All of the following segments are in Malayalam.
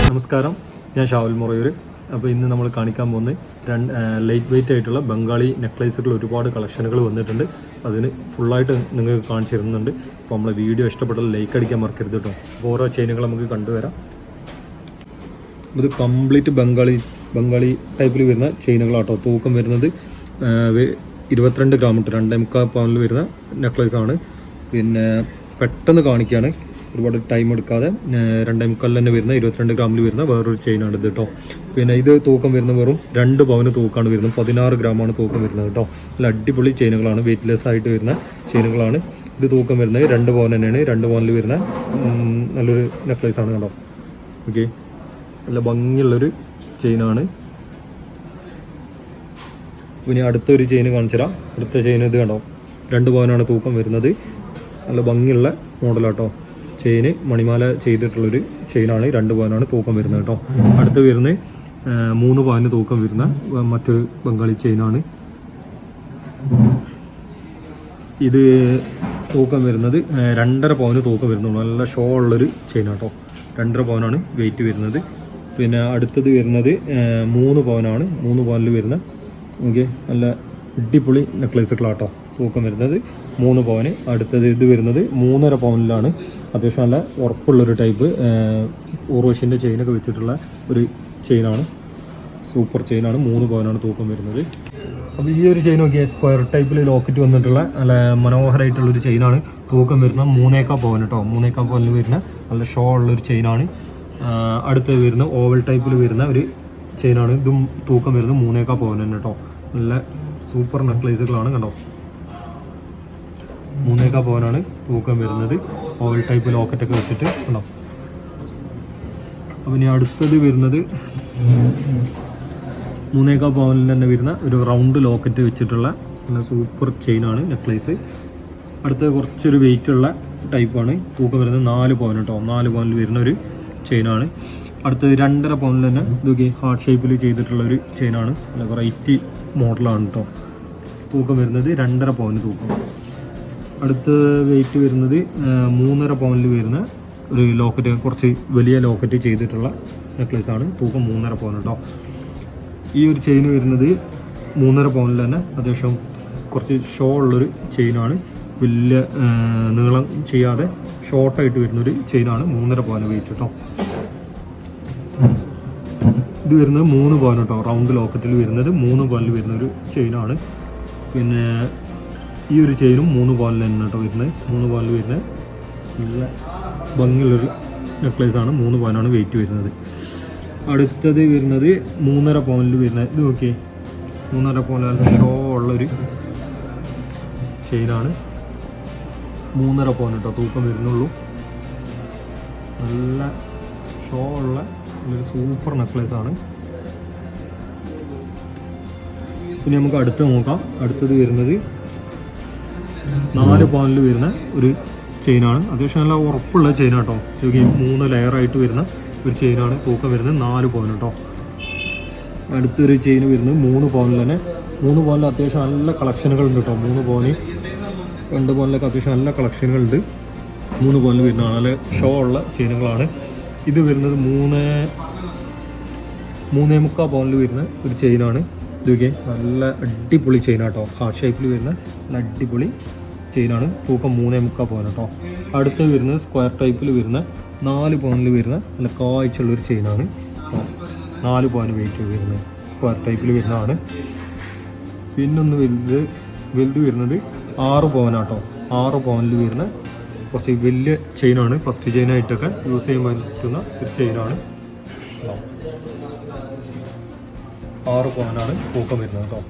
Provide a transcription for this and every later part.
നമസ്കാരം, ഞാൻ ഷാഹുൽ Morayur. അപ്പോൾ ഇന്ന് നമ്മൾ കാണിക്കാൻ പോകുന്നത് ലൈറ്റ് വെയിറ്റ് ആയിട്ടുള്ള ബംഗാളി നെക്ലേസുകൾ ഒരുപാട് കളക്ഷനുകൾ വന്നിട്ടുണ്ട്. അതിന് ഫുള്ളായിട്ട് നിങ്ങൾക്ക് കാണിച്ചു തരുന്നുണ്ട്. അപ്പോൾ നമ്മളെ വീഡിയോ ഇഷ്ടപ്പെട്ടാൽ ലൈക്ക് അടിക്കാൻ മറക്കരുത് കേട്ടോ. അപ്പോൾ ഓരോ ചെയിനുകൾ നമുക്ക് കണ്ടുവരാം. ഇത് കംപ്ലീറ്റ് ബംഗാളി ടൈപ്പിൽ വരുന്ന ചെയിനുകളാട്ടോ. തൂക്കം വരുന്നത് 22 ഗ്രാം ഇട്ട് 2.25 പൗണ്ടിൽ വരുന്ന നെക്ലേസാണ്. പിന്നെ പെട്ടെന്ന് കാണിക്കുകയാണ്, ഒരുപാട് ടൈം എടുക്കാതെ. 2.25 തന്നെ വരുന്ന 22 ഗ്രാമിൽ വരുന്ന വേറൊരു ചെയിനാണ് ഇത് കേട്ടോ. പിന്നെ ഇത് തൂക്കം വരുന്ന വെറും 2 പവന് തൂക്കമാണ് വരുന്നത്. 16 ഗ്രാമാണ് തൂക്കം വരുന്നത് കേട്ടോ. നല്ല അടിപൊളി ചെയിനുകളാണ്, വെയ്റ്റ്ലെസ് ആയിട്ട് വരുന്ന ചെയിനുകളാണ്. ഇത് തൂക്കം വരുന്നത് 2 പവൻ തന്നെയാണ്. 2 പവനിൽ വരുന്ന നല്ലൊരു നെക്ലേസാണ് കേട്ടോ. ഓക്കെ, നല്ല ഭംഗിയുള്ളൊരു ചെയിനാണ്. പിന്നെ അടുത്തൊരു ചെയിൻ കാണിച്ചുതരാം. അടുത്ത ചെയിൻ ഇത് കണ്ടോ, 2 പവനാണ് തൂക്കം വരുന്നത്. നല്ല ഭംഗിയുള്ള മോഡലാട്ടോ. ചെയിന് മണിമാല ചെയ്തിട്ടുള്ളൊരു ചെയിനാണ്. 2 പവനാണ് തൂക്കം വരുന്നത് കേട്ടോ. അടുത്ത് വരുന്നത് 3 പവന് തൂക്കം വരുന്ന മറ്റൊരു ബംഗാളി ചെയിനാണ്. ഇത് തൂക്കം വരുന്നത് 2.5 പവന് തൂക്കം വരുന്നുള്ളൂ. നല്ല ഷോ ഉള്ളൊരു ചെയിനാട്ടോ. 2.5 പവനാണ് വെയിറ്റ് വരുന്നത്. പിന്നെ അടുത്തത് വരുന്നത് 3 പവനാണ്. 3 പവനിൽ വരുന്ന ഓക്കെ നല്ല അടിപൊളി നെക്ലേസുകളാട്ടോ. തൂക്കം വരുന്നത് 3 പവന്. അടുത്തത് ഇത് വരുന്നത് 3.5 പവനിലാണ്. അത്യാവശ്യം നല്ല ഉറപ്പുള്ളൊരു ടൈപ്പ് ഊർവശിൻ്റെ ചെയിനൊക്കെ വെച്ചിട്ടുള്ള ഒരു ചെയിനാണ്. സൂപ്പർ ചെയിനാണ്. 3 പവനാണ് തൂക്കം വരുന്നത്. അപ്പോൾ ഈ ഒരു ചെയിൻ നോക്കിയാൽ സ്ക്വയർ ടൈപ്പിൽ ലോക്കറ്റ് വന്നിട്ടുള്ള നല്ല മനോഹരമായിട്ടുള്ളൊരു ചെയിനാണ്. തൂക്കം വരുന്ന 3.25 പവൻ കേട്ടോ. 3.25 പവനിൽ വരുന്ന നല്ല ഷോ ഉള്ളൊരു ചെയിനാണ്. അടുത്തത് വരുന്ന ഓവൽ ടൈപ്പിൽ വരുന്ന ഒരു ചെയിനാണ്. ഇതും തൂക്കം വരുന്നത് 3.25 പവൻ തന്നെ കേട്ടോ. നല്ല സൂപ്പർ നെക്ലേസുകളാണ് കണ്ടോ. 3.25 പവനാണ് തൂക്കം വരുന്നത്. ഓവൽ ടൈപ്പ് ലോക്കറ്റൊക്കെ വെച്ചിട്ട് കണ്ടോ. അപ്പോൾ ഇനി അടുത്തത് വരുന്നത് 3.25 പവനിൽ തന്നെ വരുന്ന ഒരു റൗണ്ട് ലോക്കറ്റ് വെച്ചിട്ടുള്ള നല്ല സൂപ്പർ ചെയിനാണ് നെക്ലേസ്. അടുത്തത് കുറച്ചൊരു വെയിറ്റ് ഉള്ള ടൈപ്പാണ്. തൂക്കം വരുന്നത് 4 പവൻ കേട്ടോ. 4 പവനിൽ വരുന്ന ഒരു ചെയിനാണ്. അടുത്തത് 2.5 പവനിൽ തന്നെ ഇതൊക്കെ ഹാർട്ട് ഷേപ്പിൽ ചെയ്തിട്ടുള്ളൊരു ചെയിനാണ്. നല്ല വെറൈറ്റി മോഡലാണ് കേട്ടോ. തൂക്കം വരുന്നത് 2.5 പവന് തൂക്കം. അടുത്ത വെയിറ്റ് വരുന്നത് 3.5 പവനിൽ വരുന്ന ഒരു ലോക്കറ്റ്, കുറച്ച് വലിയ ലോക്കറ്റ് ചെയ്തിട്ടുള്ള നെക്ലേസാണ്. തൂക്കം 3.5 പവൻ കേട്ടോ. ഈ ഒരു ചെയിൻ വരുന്നത് 3.5 പവനിൽ തന്നെ അത്യാവശ്യം കുറച്ച് ഷോ ഉള്ളൊരു ചെയിനാണ്. വലിയ നീളം ചെയ്യാതെ ഷോർട്ടായിട്ട് വരുന്നൊരു ചെയിനാണ്. 3.5 പവന് വെയിറ്റ് കേട്ടോ. ഇത് വരുന്നത് 3 പവൻ കേട്ടോ. റൗണ്ട് ലോക്കറ്റിൽ വരുന്നത് 3 പവനിൽ വരുന്നൊരു ചെയിനാണ്. പിന്നെ ഈ ഒരു ചെയിനും 3 പവനിൽ തന്നെ കേട്ടോ വരുന്നത്. 3 പവനിൽ വരുന്നത് നല്ല ഭംഗിയുള്ളൊരു നെക്ലേസാണ്. 3 പവനാണ് വെയിറ്റ് വരുന്നത്. അടുത്തത് വരുന്നത് 3.5 പവനിൽ വരുന്നത്. ഇത് നോക്കിയേ, 3.5 പവനിൽ ഷോ ഉള്ളൊരു ചെയിനാണ്. 3.5 പവൻ കേട്ടോ തൂക്കം വരുന്നുള്ളൂ. നല്ല ഷോ ഉള്ള ഒരു സൂപ്പർ നെക്ലേസാണ്. ഇനി നമുക്ക് അടുത്ത് നോക്കാം. അടുത്തത് വരുന്നത് 4 പവനിൽ വരുന്ന ഒരു ചെയിനാണ്. അത്യാവശ്യം നല്ല ഉറപ്പുള്ള ചെയിനാട്ടോ. 3 ലെയറായിട്ട് വരുന്ന ഒരു ചെയിനാണ്. തൂക്കം വരുന്നത് 4 പവൻ കേട്ടോ. അടുത്തൊരു ചെയിൻ വരുന്നത് 3 പവനിൽ തന്നെ. 3 പവനിൽ അത്യാവശ്യം നല്ല കളക്ഷനുകളുണ്ട് കേട്ടോ. 3 പവന് 2 പവനിലൊക്കെ അത്യാവശ്യം നല്ല കളക്ഷനുകളുണ്ട്. 3 പവനിൽ വരുന്ന നല്ല ഷോ ഉള്ള ചെയിനുകളാണ്. ഇത് വരുന്നത് 3.25 പവനിൽ വരുന്ന ഒരു ചെയിനാണ്. ഇതൊക്കെ നല്ല അടിപൊളി ചെയിനാട്ടോ. ഹാർട്ട് ഷേപ്പിൽ വരുന്ന നല്ല അടിപൊളി ചെയിനാണ്. തൂക്കം 3.25 പവൻ കേട്ടോ. അടുത്ത് വരുന്നത് സ്ക്വയർ ടൈപ്പിൽ വരുന്ന 4 പവനിൽ വരുന്ന നല്ല കാഴ്ചയുള്ളൊരു ചെയിനാണ്. 4 പവന് വെയിറ്റ് വരുന്നത് സ്ക്വയർ ടൈപ്പിൽ വരുന്നതാണ്. പിന്നൊന്ന് വലുത് വരുന്നത് 6 പവനാട്ടോ. 6 പവനിൽ വരുന്ന കുറച്ച് വലിയ ചെയിനാണ്. ഫസ്റ്റ് ചെയിനായിട്ടൊക്കെ യൂസ് ചെയ്യാൻ പറ്റുന്ന ഒരു ചെയിനാണ്. 6 പവനാണ് തൂക്കം വരുന്നത് കേട്ടോ.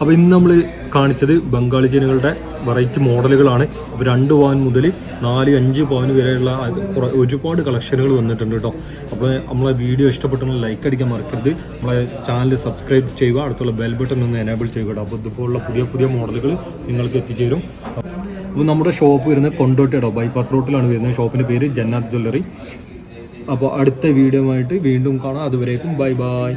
അപ്പോൾ ഇന്ന് നമ്മൾ കാണിച്ചത് ബംഗാളി ചെയിനുകളുടെ വെറൈറ്റി മോഡലുകളാണ്. അപ്പോൾ 2 പവൻ മുതൽ 4-5 പവൻ വരെയുള്ള ഒരുപാട് കളക്ഷനുകൾ വന്നിട്ടുണ്ട് കേട്ടോ. അപ്പോൾ നമ്മളെ വീഡിയോ ഇഷ്ടപ്പെട്ടെങ്കിൽ ലൈക്ക് അടിക്കാൻ മറക്കരുത്. നമ്മളെ ചാനൽ സബ്സ്ക്രൈബ് ചെയ്യുക, അടുത്തുള്ള ബെൽ ബട്ടൺ ഒന്ന് എനേബിൾ ചെയ്യുക. അപ്പോൾ ഇതുപോലുള്ള പുതിയ മോഡലുകൾ നിങ്ങൾക്ക് എത്തിച്ചേരും. അപ്പോൾ നമ്മുടെ ഷോപ്പ് വരുന്നത് കൊണ്ടോട്ടി കേട്ടോ, ബൈപ്പാസ് റോട്ടിലാണ് വരുന്നത്. ഷോപ്പിൻ്റെ പേര് ജന്നാത്ത് ജ്വല്ലറി. അപ്പോൾ അടുത്ത വീഡിയോ ആയിട്ട് വീണ്ടും കാണാം. അതുവരേക്കും ബൈ ബൈ.